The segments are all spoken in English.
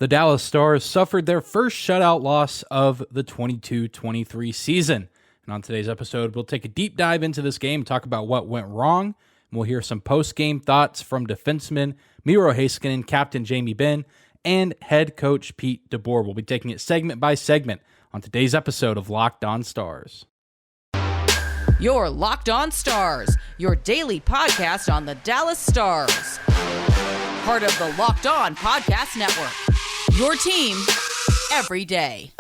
The Dallas Stars suffered their first shutout loss of the 22-23 season. And on today's episode, we'll take a deep dive into this game, talk about what went wrong, and we'll hear some post-game thoughts from defenseman Miro Heiskanen, captain Jamie Benn, and head coach Pete DeBoer. We'll be taking it segment by segment on today's episode of Locked On Stars. Your Locked On Stars, your daily podcast on the Dallas Stars. Part of the Locked On Podcast Network. Your team every day.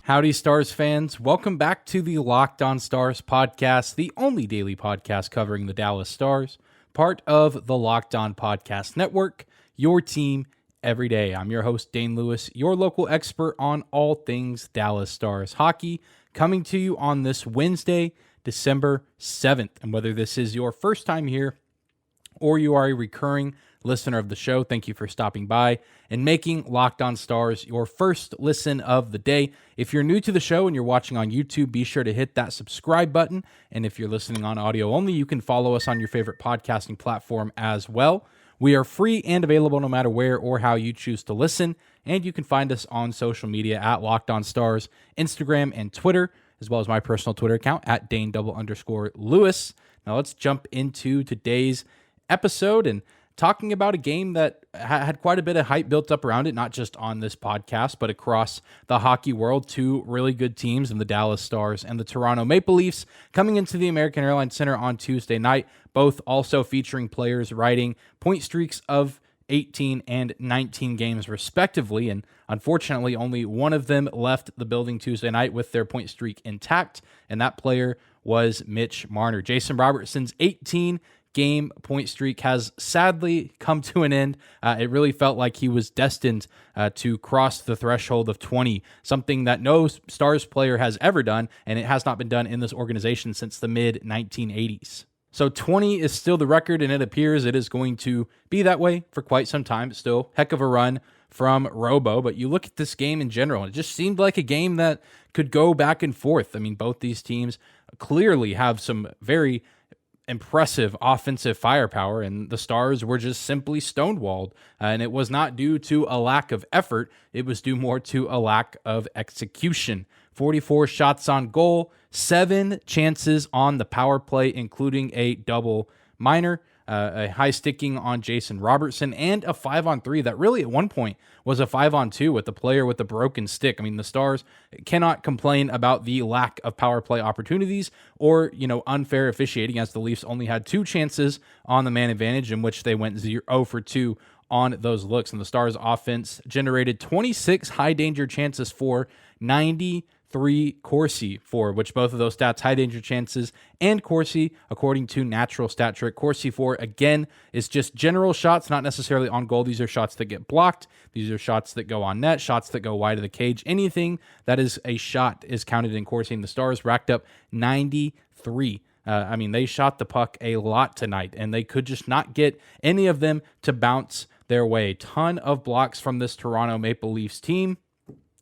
Howdy, Stars fans. Welcome back to the Locked On Stars podcast, the only daily podcast covering the Dallas Stars, part of the Locked On Podcast Network, your team every day. I'm your host, Dane Lewis, your local expert on all things Dallas Stars hockey, coming to you on this Wednesday, December 7th. And whether this is your first time here or you are a recurring listener of the show, thank you for stopping by and making Locked On Stars your first listen of the day. If you're new to the show and you're watching on YouTube, be sure to hit that subscribe button. And if you're listening on audio only, you can follow us on your favorite podcasting platform as well. We are free and available no matter where or how you choose to listen. And you can find us on social media at Locked On Stars, Instagram and Twitter, as well as my personal Twitter account at Dane_Lewis. Now let's jump into today's episode and talking about a game that had quite a bit of hype built up around it, not just on this podcast, but across the hockey world. Two really good teams in the Dallas Stars and the Toronto Maple Leafs coming into the American Airlines Center on Tuesday night, both also featuring players riding point streaks of 18 and 19 games respectively, and unfortunately only one of them left the building Tuesday night with their point streak intact, and that player was Mitch Marner. Jason Robertson's 18-game point streak has sadly come to an end. It really felt like he was destined to cross the threshold of 20, something that no Stars player has ever done, and it has not been done in this organization since the mid-1980s. So 20 is still the record, and it appears it is going to be that way for quite some time. It's still heck of a run from Robo, but you look at this game in general, and it just seemed like a game that could go back and forth. I mean, both these teams clearly have some very impressive offensive firepower, and the Stars were just simply stonewalled. And it was not due to a lack of effort. It was due more to a lack of execution. 44 shots on goal, 7 chances on the power play, including a double minor, a high sticking on Jason Robertson, and a 5-on-3 that really at one point was a 5-on-2 with the player with the broken stick. I mean, the Stars cannot complain about the lack of power play opportunities or, unfair officiating, as the Leafs only had 2 chances on the man advantage in which they went 0 for 2 on those looks. And the Stars offense generated 26 high danger chances for 93 Corsi for, which both of those stats, high danger chances and Corsi, according to Natural Stat Trick. Corsi for, again, is just general shots, not necessarily on goal. These are shots that get blocked. These are shots that go on net, shots that go wide of the cage. Anything that is a shot is counted in Corsi, and the Stars racked up 93. They shot the puck a lot tonight, and they could just not get any of them to bounce their way. Ton of blocks from this Toronto Maple Leafs team.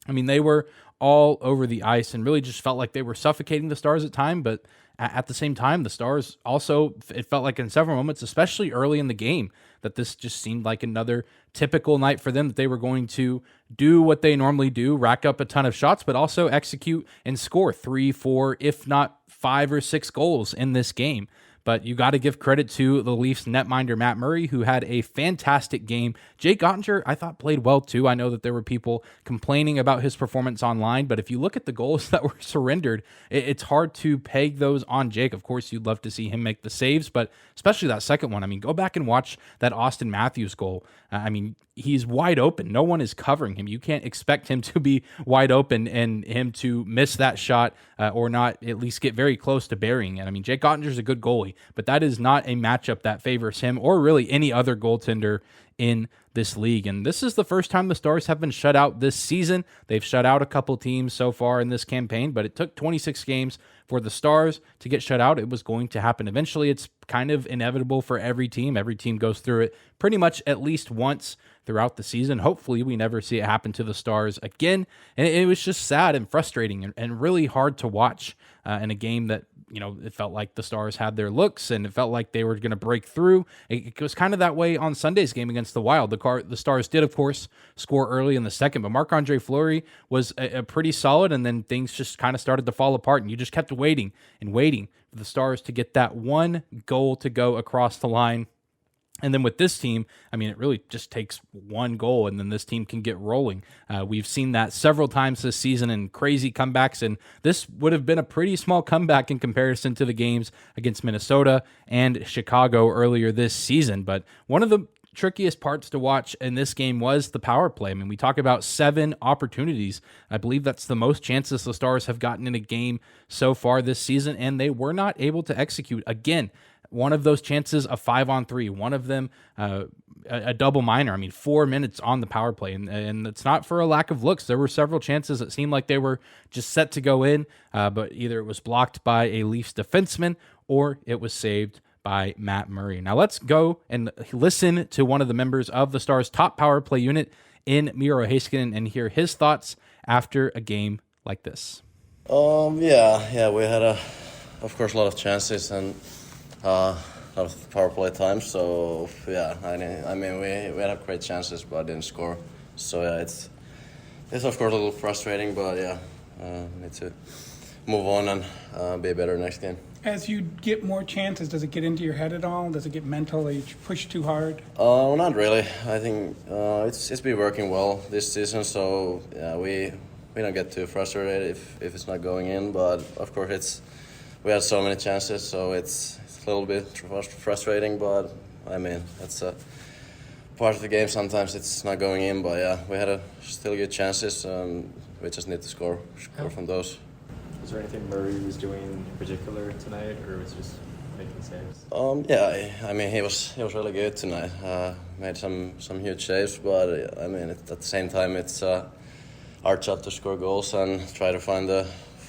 They were all over the ice and really just felt like they were suffocating the Stars at time, but at the same time, the Stars also, it felt like in several moments, especially early in the game, that this just seemed like another typical night for them, that they were going to do what they normally do, rack up a ton of shots, but also execute and score 3, 4, if not 5 or 6 goals in this game. But you got to give credit to the Leafs netminder Matt Murray, who had a fantastic game. Jake Ottinger, I thought, played well too. I know that there were people complaining about his performance online, but if you look at the goals that were surrendered, it's hard to peg those on Jake. Of course, you'd love to see him make the saves, but especially that second one. Go back and watch that Austin Matthews goal. He's wide open. No one is covering him. You can't expect him to be wide open and him to miss that shot or not at least get very close to burying it. Jake Ottinger's a good goalie, but that is not a matchup that favors him or really any other goaltender in this league. And this is the first time the Stars have been shut out this season. They've shut out a couple teams so far in this campaign, but it took 26 games for the Stars to get shut out. It was going to happen eventually. It's kind of inevitable for every team. Every team goes through it pretty much at least once throughout the season. Hopefully we never see it happen to the Stars again. And it was just sad and frustrating and really hard to watch in a game that, it felt like the Stars had their looks and it felt like they were going to break through. It was kind of that way on Sunday's game against the Wild. The Stars did, of course, score early in the second, but Marc-Andre Fleury was a pretty solid, and then things just kind of started to fall apart, and you just kept waiting and waiting for the Stars to get that one goal to go across the line. And then with this team, it really just takes one goal, and then this team can get rolling. We've seen that several times this season in crazy comebacks, and this would have been a pretty small comeback in comparison to the games against Minnesota and Chicago earlier this season. But one of the trickiest parts to watch in this game was the power play. We talk about 7 opportunities. I believe that's the most chances the Stars have gotten in a game so far this season, and they were not able to execute. Again, one of those chances, a 5-on-3, one of them, a double minor. 4 minutes on the power play, and it's not for a lack of looks. There were several chances that seemed like they were just set to go in, but either it was blocked by a Leafs defenseman or it was saved by Matt Murray. Now let's go and listen to one of the members of the Stars' top power play unit in Miro Heiskanen and hear his thoughts after a game like this. Yeah, we had of course, a lot of chances and a lot of power play time. So yeah, we had great chances but didn't score. So yeah, it's of course a little frustrating, but yeah, need to move on and be better next game. As you get more chances, does it get into your head at all? Does it get mental? You push too hard? Not really. I think it's been working well this season, so yeah, we don't get too frustrated if it's not going in. But of course, we had so many chances, so it's a little bit frustrating. But that's a part of the game. Sometimes it's not going in, but yeah, we had still good chances. We just need to score from those. Was there anything Murray was doing in particular tonight, or was it just making saves? Yeah, he was really good tonight. Made some huge saves, but at the same time, it's our job to score goals and try to find the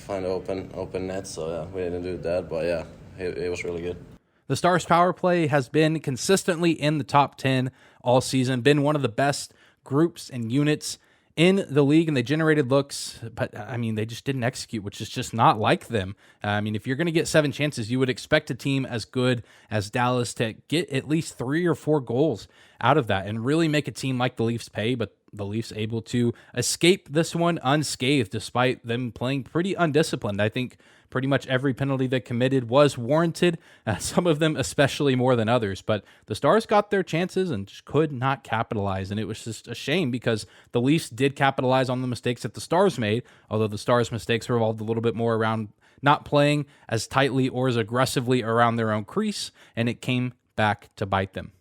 open net. So yeah, we didn't do that, but yeah, he was really good. The Stars' power play has been consistently in the top 10 all season, been one of the best groups and units in the league, and they generated looks, but they just didn't execute, which is just not like them. If you're going to get 7 chances, you would expect a team as good as Dallas to get at least 3 or 4 goals out of that and really make a team like the Leafs pay, but the Leafs able to escape this one unscathed despite them playing pretty undisciplined. I think pretty much every penalty they committed was warranted, some of them especially more than others, but the Stars got their chances and just could not capitalize, and it was just a shame because the Leafs did capitalize on the mistakes that the Stars made, although the Stars' mistakes revolved a little bit more around not playing as tightly or as aggressively around their own crease, and it came back to bite them.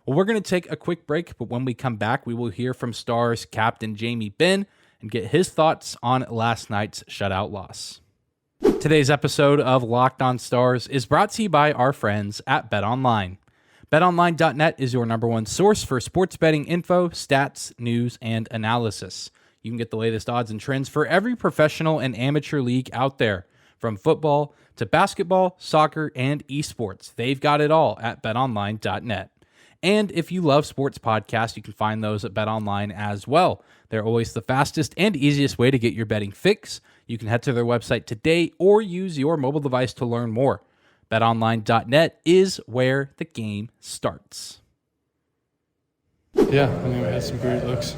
Well, we're going to take a quick break, but when we come back, we will hear from Stars captain Jamie Benn and get his thoughts on last night's shutout loss. Today's episode of Locked On Stars is brought to you by our friends at BetOnline. BetOnline.net is your number one source for sports betting info, stats, news, and analysis. You can get the latest odds and trends for every professional and amateur league out there, from football to basketball, soccer, and esports. They've got it all at BetOnline.net. And if you love sports podcasts, you can find those at BetOnline as well. They're always the fastest and easiest way to get your betting fix. You can head to their website today or use your mobile device to learn more. BetOnline.net is where the game starts. Yeah, we had some great looks.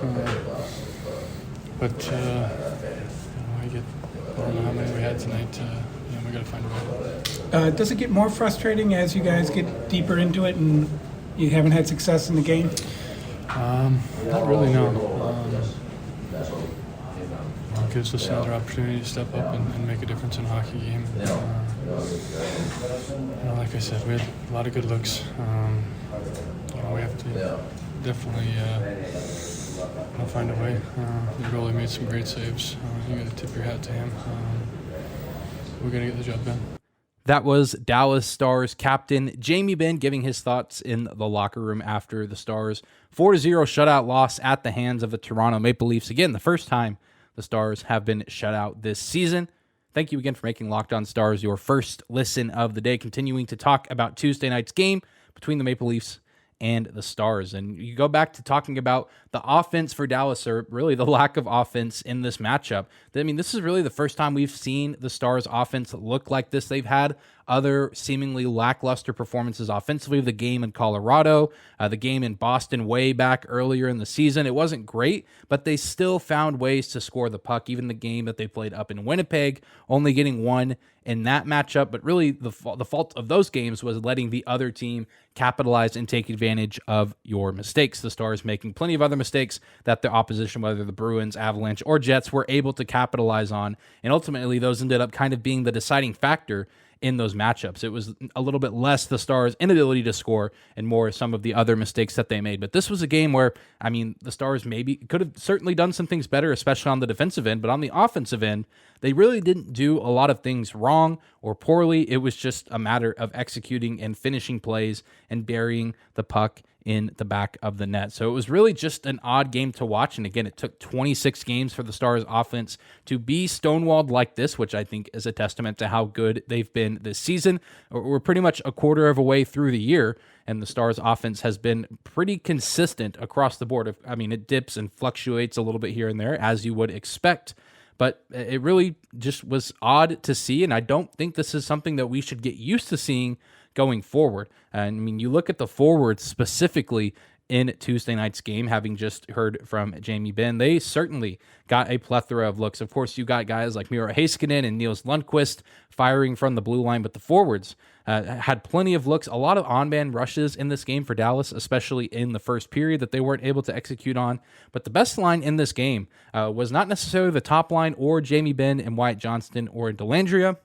But I don't know how many we had tonight. We got to find a way. Does it get more frustrating as you guys get deeper into it and you haven't had success in the game? Not really, no. It gives us another opportunity to step up and make a difference in a hockey game. Like I said, we had a lot of good looks. We have to definitely find a way. The goalie made some great saves. You got to tip your hat to him. We're going to get the job done. That was Dallas Stars captain Jamie Benn giving his thoughts in the locker room after the Stars 4-0 shutout loss at the hands of the Toronto Maple Leafs. Again, the first time the Stars have been shut out this season. thank you again for making Locked On Stars your first listen of the day, continuing to talk about Tuesday night's game between the Maple Leafs and the Stars. And you go back to talking about the offense for Dallas, or really the lack of offense in this matchup. I mean, this is really the first time we've seen the Stars offense look like this. They've had other seemingly lackluster performances offensively. The game in Colorado, the game in Boston way back earlier in the season, it wasn't great, but they still found ways to score the puck. Even the game that they played up in Winnipeg, only getting one in that matchup. But really, the fault of those games was letting the other team capitalize and take advantage of your mistakes. The Stars making plenty of other mistakes that the opposition, whether the Bruins, Avalanche, or Jets, were able to capitalize on. And ultimately, those ended up kind of being the deciding factor in those matchups. It was a little bit less the Stars' inability to score and more some of the other mistakes that they made. But this was a game where, I mean, the Stars maybe could have certainly done some things better, especially on the defensive end, but on the offensive end, they really didn't do a lot of things wrong or poorly. It was just a matter of executing and finishing plays and burying the puck in the back of the net. So it was really just an odd game to watch. And again, it took 26 games for the Stars offense to be stonewalled like this, which I think is a testament to how good they've been this season. We're pretty much a quarter of a way through the year, and the Stars offense has been pretty consistent across the board. I mean, it dips and fluctuates a little bit here and there, as you would expect, but it really just was odd to see, and I don't think this is something that we should get used to seeing going forward. I mean, you look at the forwards specifically in Tuesday night's game, having just heard from Jamie Benn, they certainly got a plethora of looks. Of course, you got guys like Miro Heiskanen and Niels Lundqvist firing from the blue line, but the forwards had plenty of looks, a lot of on-man rushes in this game for Dallas, especially in the first period that they weren't able to execute on. But the best line in this game was not necessarily the top line or Jamie Benn and Wyatt Johnston or Dellandrea.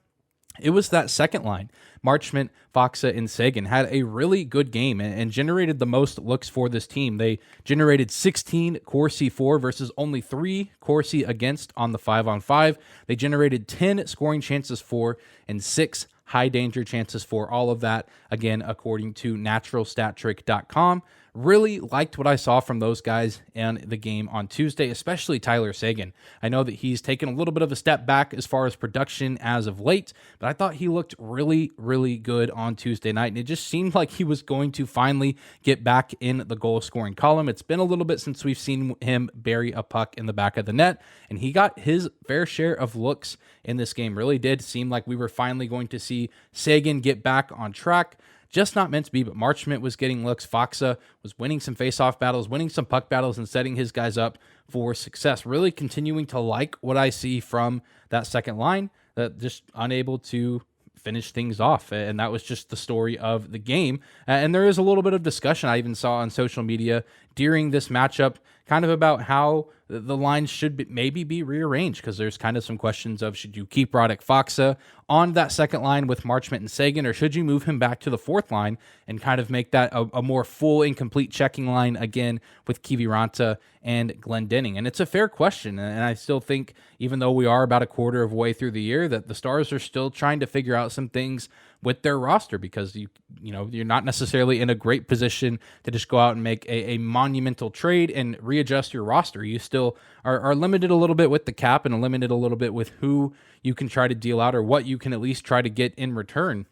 It was that second line. Marchment, Faksa, and Seguin had a really good game and generated the most looks for this team. They generated 16 Corsi for versus only 3 Corsi against on the 5-on-5. They generated 10 scoring chances for and 6 high danger chances for. All of that, again, according to naturalstattrick.com. Really liked what I saw from those guys in the game on Tuesday, especially Tyler Seguin. I know that he's taken a little bit of a step back as far as production as of late, but I thought he looked really, really good on Tuesday night, and it just seemed like he was going to finally get back in the goal-scoring column. It's been a little bit since we've seen him bury a puck in the back of the net, and he got his fair share of looks in this game. Really did seem like we were finally going to see Seguin get back on track. Just not meant to be, but Marchment was getting looks. Faksa was winning some face-off battles, winning some puck battles, and setting his guys up for success. Really continuing to like what I see from that second line, that just unable to finish things off. And that was just the story of the game. And there is a little bit of discussion I even saw on social media during this matchup, kind of about how the lines should maybe be rearranged, because there's kind of some questions of, should you keep Radek Faksa on that second line with Marchment and Seguin, or should you move him back to the fourth line and kind of make that a more full and complete checking line again with Kiviranta and Glendening? And it's a fair question, and I still think, even though we are about a quarter of the way through the year, that the Stars are still trying to figure out some things with their roster, because you're not necessarily in a great position to just go out and make a monumental trade and readjust your roster. You still are limited a little bit with the cap and limited a little bit with who you can try to deal out or what you can at least try to get in return.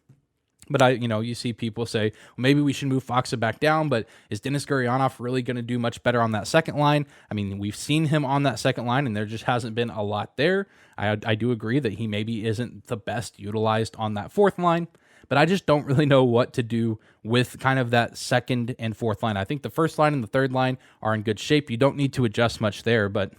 But you see people say, well, maybe we should move Faksa back down, but is Denis Gurianov really going to do much better on that second line? I mean, we've seen him on that second line, and there just hasn't been a lot there. I do agree that he maybe isn't the best utilized on that fourth line, but I just don't really know what to do with kind of that second and fourth line. I think the first line and the third line are in good shape. You don't need to adjust much there, but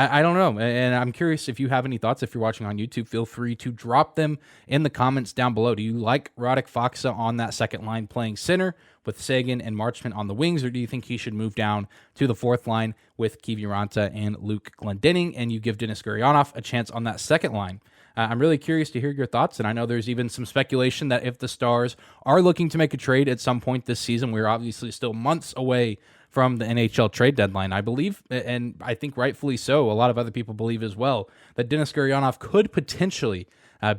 I don't know, and I'm curious if you have any thoughts. If you're watching on YouTube, feel free to drop them in the comments down below. Do you like Radek Faksa on that second line playing center with Seguin and Marchment on the wings, or do you think he should move down to the fourth line with Kiviranta and Luke Glendening, and you give Denis Gurianov a chance on that second line? I'm really curious to hear your thoughts, and I know there's even some speculation that if the Stars are looking to make a trade at some point this season, we're obviously still months away from the NHL trade deadline. I believe, and I think rightfully so, a lot of other people believe as well, that Denis Gurianov could potentially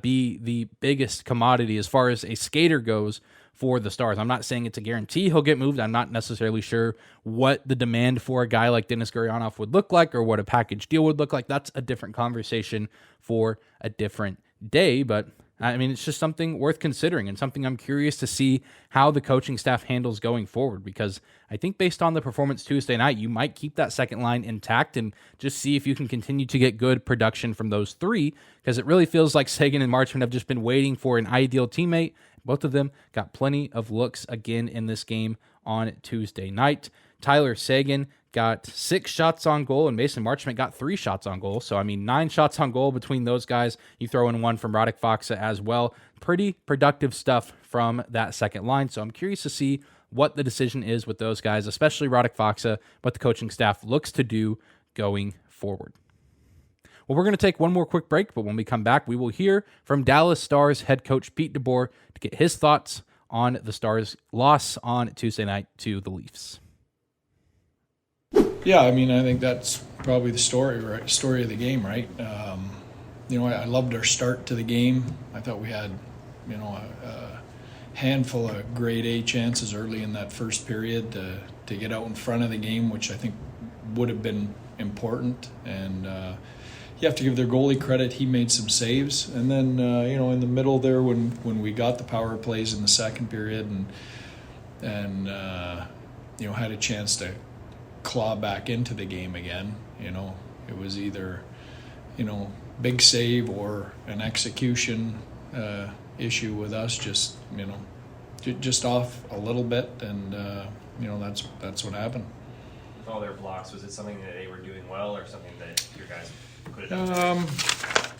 be the biggest commodity as far as a skater goes for the Stars. I'm not saying it's a guarantee he'll get moved. I'm not necessarily sure what the demand for a guy like Denis Gurianov would look like or what a package deal would look like. That's a different conversation for a different day, but I mean, it's just something worth considering and something I'm curious to see how the coaching staff handles going forward, because I think based on the performance Tuesday night, you might keep that second line intact and just see if you can continue to get good production from those three, because it really feels like Seguin and Marchment have just been waiting for an ideal teammate. Both of them got plenty of looks again in this game on Tuesday night. Tyler Seguin got 6 shots on goal, and Mason Marchment got 3 shots on goal. So, 9 shots on goal between those guys. You throw in one from Radek Faksa as well. Pretty productive stuff from that second line. So, I'm curious to see what the decision is with those guys, especially Radek Faksa, what the coaching staff looks to do going forward. Well, we're going to take one more quick break, but when we come back, we will hear from Dallas Stars head coach Pete DeBoer to get his thoughts on the Stars' loss on Tuesday night to the Leafs. Yeah, I think that's probably the story of the game, right? I loved our start to the game. I thought we had, a handful of grade A chances early in that first period to get out in front of the game, which I think would have been important. And you have to give their goalie credit; he made some saves. And then, in the middle there, when we got the power plays in the second period, and had a chance to claw back into the game again. It was either, big save or an execution issue with us, just off a little bit, and that's what happened. With all their blocks, was it something that they were doing well, or something that your guys could have done?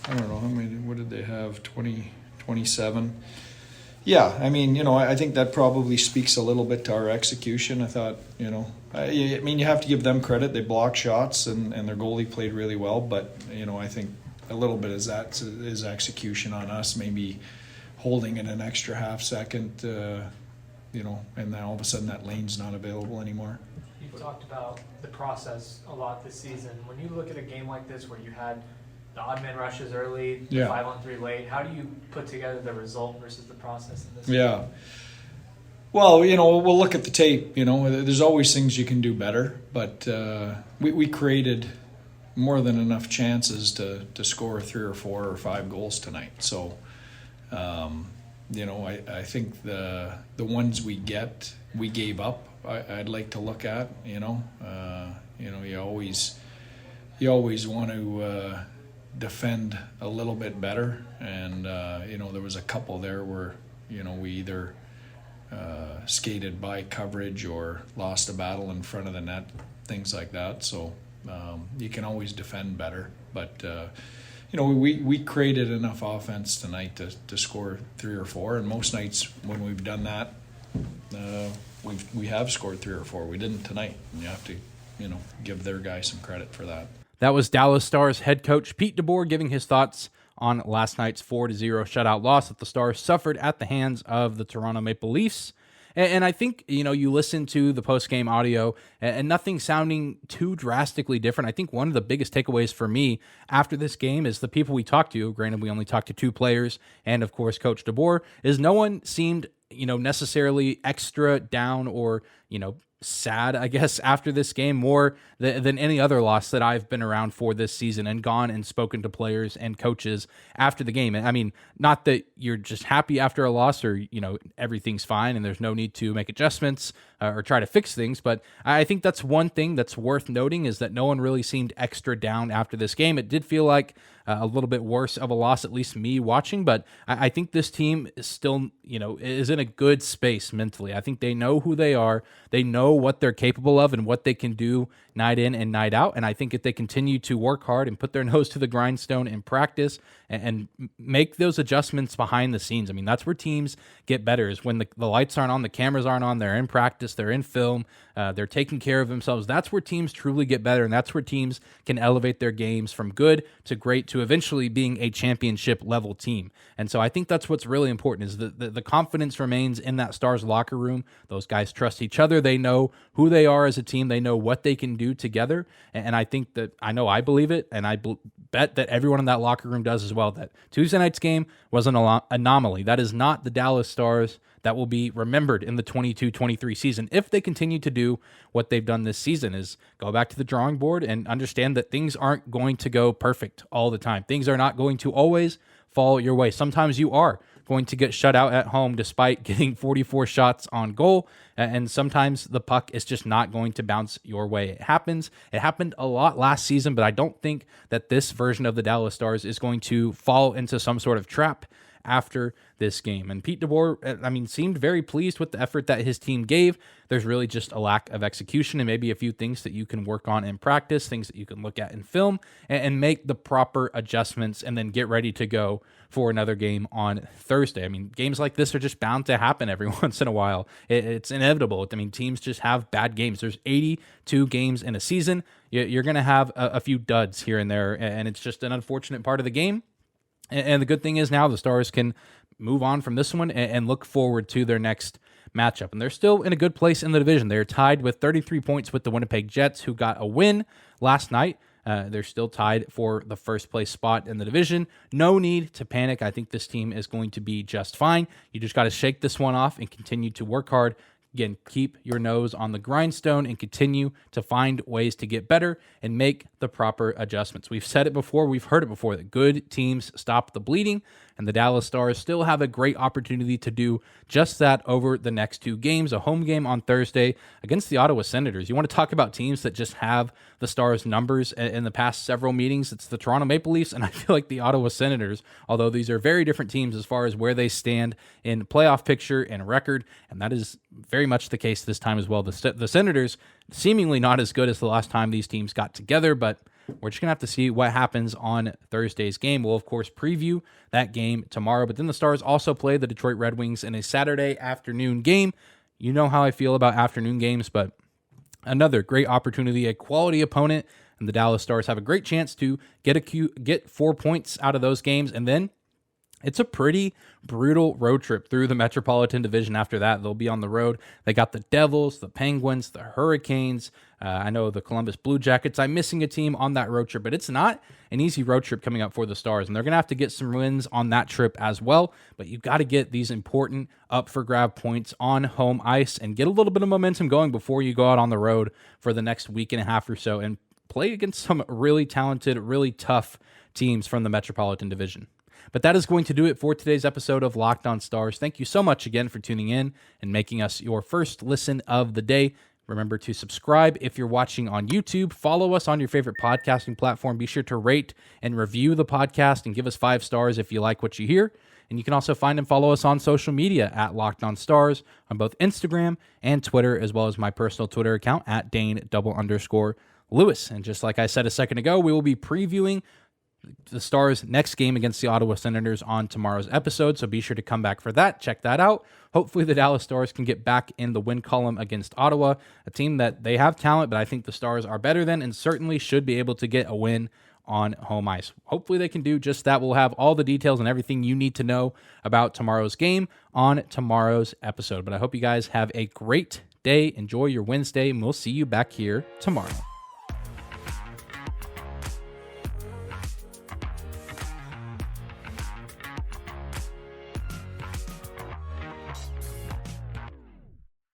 I don't know. What did they have? 27. Yeah, I think that probably speaks a little bit to our execution. I thought, you have to give them credit. They blocked shots, and their goalie played really well. But, I think a little bit is execution on us, maybe holding it an extra half second, and then all of a sudden that lane's not available anymore. You've talked about the process a lot this season. When you look at a game like this where you had the odd man rushes early, 5-on-3 late, how do you put together the result versus the process in this? Yeah. Well, we'll look at the tape. There's always things you can do better, but we created more than enough chances to score 3 or 4 or 5 goals tonight. So, I think the ones we gave up, I'd like to look at. You always want to defend a little bit better, and there was a couple there where we either skated by coverage or lost a battle in front of the net, things like that. So you can always defend better, but we created enough offense tonight to score 3 or 4, and most nights when we've done that, we have scored 3 or 4. We didn't tonight, and you have to give their guy some credit for that. That was Dallas Stars head coach Pete DeBoer giving his thoughts on last night's 4-0 shutout loss that the Stars suffered at the hands of the Toronto Maple Leafs. And I think, you listen to the post-game audio and nothing sounding too drastically different. I think one of the biggest takeaways for me after this game is the people we talked to, granted we only talked to 2 players and, of course, Coach DeBoer, is no one seemed, necessarily extra down or, sad, I guess, after this game more than any other loss that I've been around for this season and gone and spoken to players and coaches after the game. I mean, not that you're just happy after a loss or, everything's fine and there's no need to make adjustments or try to fix things. But I think that's one thing that's worth noting is that no one really seemed extra down after this game. It did feel like a little bit worse of a loss, at least me watching, but I think this team is still, is in a good space mentally. I think they know who they are. They know what they're capable of and what they can do night in and night out. And I think if they continue to work hard and put their nose to the grindstone in practice and make those adjustments behind the scenes, that's where teams get better, is when the lights aren't on, the cameras aren't on, they're in practice, they're in film, they're taking care of themselves. That's where teams truly get better, and that's where teams can elevate their games from good to great to eventually being a championship level team. And so I think that's what's really important, is the confidence remains in that Stars locker room. Those guys trust each other. They know who they are as a team. They know what they can do together. And I think that, I believe it, and I bet that everyone in that locker room does as well, that Tuesday night's game was an anomaly. That is not the Dallas Stars that will be remembered in the 22-23 season. If they continue to do what they've done this season, is go back to the drawing board and understand that things aren't going to go perfect all the time. Things are not going to always fall your way. Sometimes you are going to get shut out at home despite getting 44 shots on goal, and sometimes the puck is just not going to bounce your way. It happens. It happened a lot last season, but I don't think that this version of the Dallas Stars is going to fall into some sort of trap after this game. And Pete DeBoer, seemed very pleased with the effort that his team gave. There's really just a lack of execution and maybe a few things that you can work on in practice, things that you can look at in film and make the proper adjustments and then get ready to go for another game on Thursday. Games like this are just bound to happen every once in a while. It's inevitable. Teams just have bad games. There's 82 games in a season. You're going to have a few duds here and there, and it's just an unfortunate part of the game. And the good thing is now the Stars can move on from this one and look forward to their next matchup. And they're still in a good place in the division. They're tied with 33 points with the Winnipeg Jets, who got a win last night. They're still tied for the first place spot in the division. No need to panic. I think this team is going to be just fine. You just got to shake this one off and continue to work hard. Again, keep your nose on the grindstone and continue to find ways to get better and make the proper adjustments. We've said it before, we've heard it before, that good teams stop the bleeding, and the Dallas Stars still have a great opportunity to do just that over the next two games. A home game on Thursday against the Ottawa Senators. You want to talk about teams that just have the Stars' numbers in the past several meetings? It's the Toronto Maple Leafs, and I feel like the Ottawa Senators, although these are very different teams as far as where they stand in playoff picture and record, and that is very much the case this time as well. The Senators seemingly not as good as the last time these teams got together, but we're just going to have to see what happens on Thursday's game. We'll, of course, preview that game tomorrow, but then the Stars also play the Detroit Red Wings in a Saturday afternoon game. You know how I feel about afternoon games, but another great opportunity, a quality opponent, and the Dallas Stars have a great chance to get 4 points out of those games, and then it's a pretty brutal road trip through the Metropolitan Division after that. They'll be on the road. They got the Devils, the Penguins, the Hurricanes. I know the Columbus Blue Jackets. I'm missing a team on that road trip, but it's not an easy road trip coming up for the Stars, and they're going to have to get some wins on that trip as well. But you've got to get these important up-for-grab points on home ice and get a little bit of momentum going before you go out on the road for the next week and a half or so and play against some really talented, really tough teams from the Metropolitan Division. But that is going to do it for today's episode of Locked On Stars. Thank you so much again for tuning in and making us your first listen of the day. Remember to subscribe if you're watching on YouTube. Follow us on your favorite podcasting platform. Be sure to rate and review the podcast and give us 5 stars if you like what you hear. And you can also find and follow us on social media at Locked On Stars on both Instagram and Twitter, as well as my personal Twitter account at Dane_Lewis. And just like I said a second ago, we will be previewing the Stars' next game against the Ottawa Senators on tomorrow's episode, so be sure to come back for that. Check that out. Hopefully the Dallas Stars can get back in the win column against Ottawa, a team that they have talent, but I think the Stars are better than and certainly should be able to get a win on home ice. Hopefully they can do just that. We'll have all the details and everything you need to know about tomorrow's game on tomorrow's episode. But I hope you guys have a great day. Enjoy your Wednesday, and we'll see you back here tomorrow.